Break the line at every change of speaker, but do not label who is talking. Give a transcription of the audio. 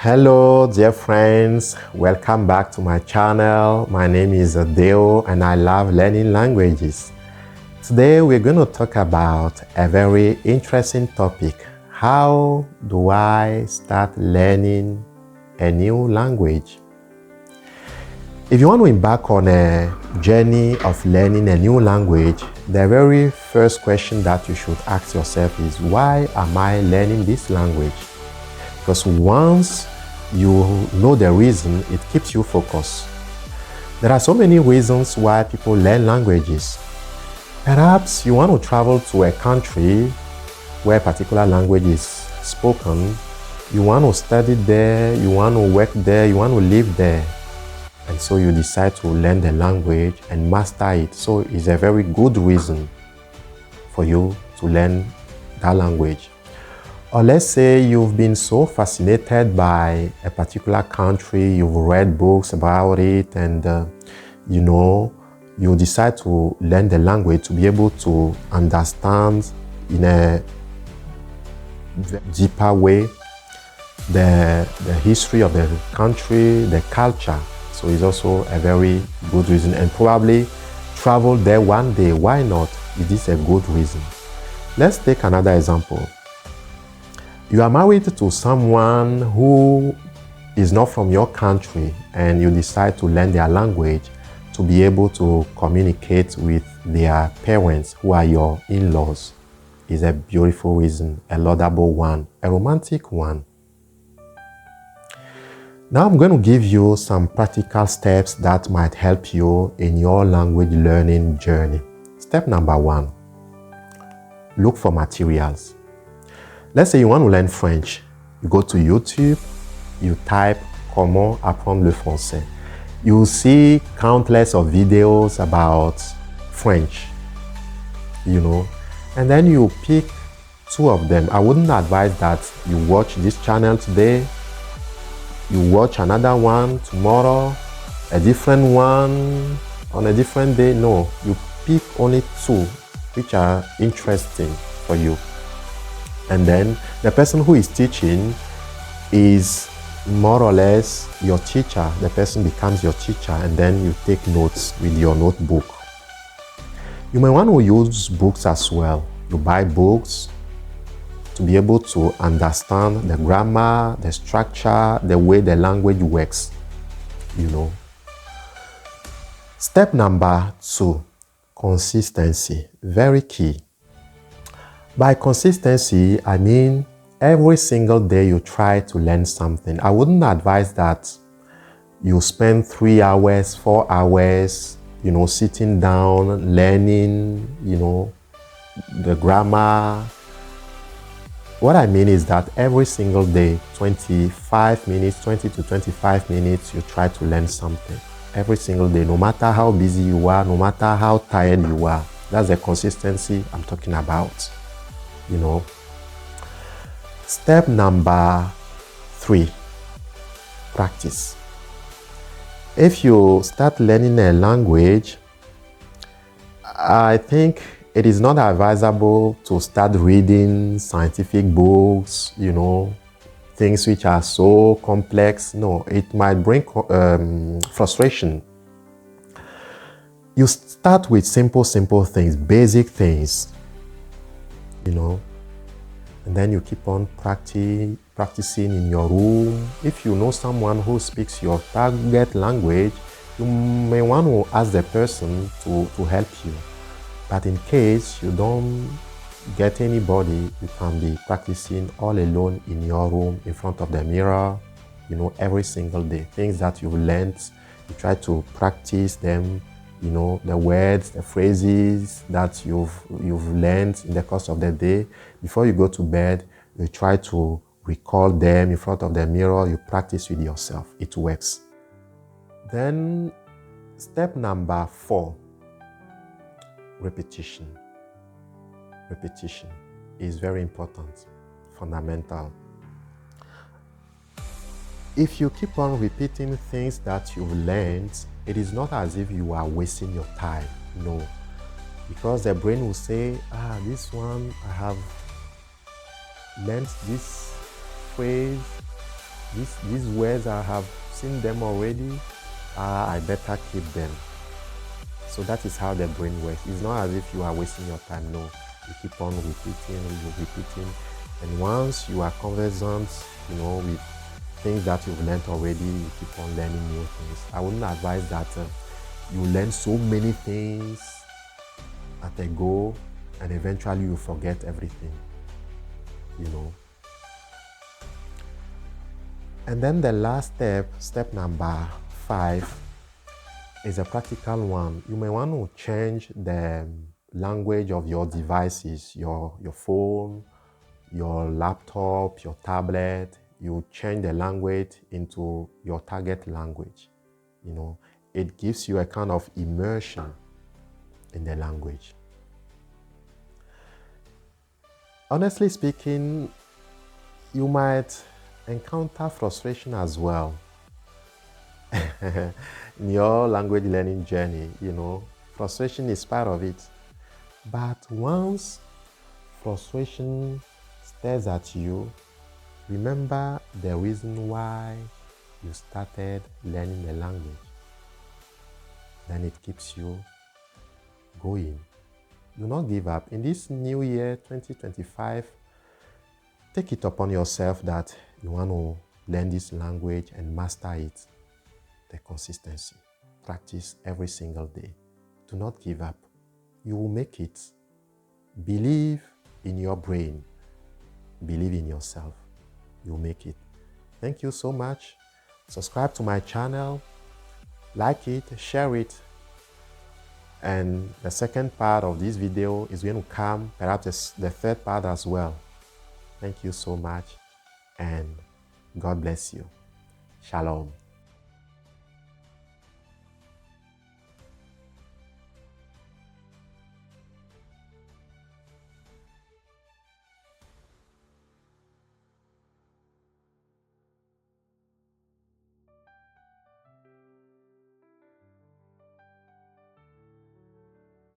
Hello dear friends, welcome back to my channel. My name is Deo and I love learning languages. Today we're going to talk about a very interesting topic. How do I start learning a new language? If you want to embark on a journey of learning a new language, the very first question that you should ask yourself is, why am I learning this language? Because once you know the reason, it keeps you focused. There are so many reasons why people learn languages. Perhaps you want to travel to a country where a particular language is spoken. You want to study there, you want to work there, you want to live there. And so you decide to learn the language and master it. So it's a very good reason for you to learn that language. Or let's say you've been so fascinated by a particular country, you've read books about it, and you decide to learn the language to be able to understand in a deeper way the history of the country, the culture. So it's also a very good reason, and probably travel there one day. Why not? It is a good reason. Let's take another example. You are married to someone who is not from your country and you decide to learn their language to be able to communicate with their parents who are your in-laws. Is a beautiful reason, a laudable one, a romantic one. Now I'm going to give you some practical steps that might help you in your language learning journey. Step number 1, look for materials. Let's say you want to learn French. You go to YouTube, you type comment apprendre le français. You see countless of videos about French, and then you pick 2 of them. I wouldn't advise that you watch this channel today, you watch another one tomorrow, a different one on a different day. No, you pick only 2 which are interesting for you. And then the person who is teaching is more or less your teacher. The person becomes your teacher, and then you take notes with your notebook. You may want to use books as well. You buy books to be able to understand the grammar, the structure, the way the language works, Step number 2, consistency. Very key. By consistency, I mean every single day you try to learn something. I wouldn't advise that you spend 3 hours, 4 hours, sitting down, learning, the grammar. What I mean is that every single day, 25 minutes, 20 to 25 minutes, you try to learn something. Every single day, no matter how busy you are, no matter how tired you are. That's the consistency I'm talking about. Step number 3, practice. If you start learning a language, I think it is not advisable to start reading scientific books, things which are so complex. No, it might bring frustration. You start with simple things, basic things, and then you keep on practicing in your room. If you know someone who speaks your target language, you may want to ask the person to help you. But in case you don't get anybody, you can be practicing all alone in your room in front of the mirror, every single day. Things that you've learned, you try to practice them, the words, the phrases that you've learned in the course of the day. Before you go to bed, you try to recall them in front of the mirror. You practice with yourself. It works. Then step number 4, repetition. Repetition is very important, fundamental. If you keep on repeating things that you've learned, it is not as if you are wasting your time. No. Because the brain will say, this one, I have learned this phrase These words, I have seen them already. I better keep them. So that is how the brain works. It's not as if you are wasting your time. No, you keep on repeating. And once you are conversant, with things that you've learned already, you keep on learning new things. I wouldn't advise that you learn so many things at a go and eventually you forget everything. And then the last step number 5, is a practical one. You may want to change the language of your devices, your phone, your laptop, your tablet. You change the language into your target language. It gives you a kind of immersion in the language. Honestly speaking, you might encounter frustration as well in your language learning journey. Frustration is part of it. But once frustration stares at you, remember the reason why you started learning the language. Then it keeps you going. Do not give up. In this new year, 2025, take it upon yourself that you want to learn this language and master it. The consistency. Practice every single day. Do not give up. You will make it. Believe in your brain. Believe in yourself. You'll make it. Thank you so much. Subscribe to my channel. Like it, share it. And the second part of this video is going to come, perhaps the third part as well. Thank you so much, and God bless you. Shalom.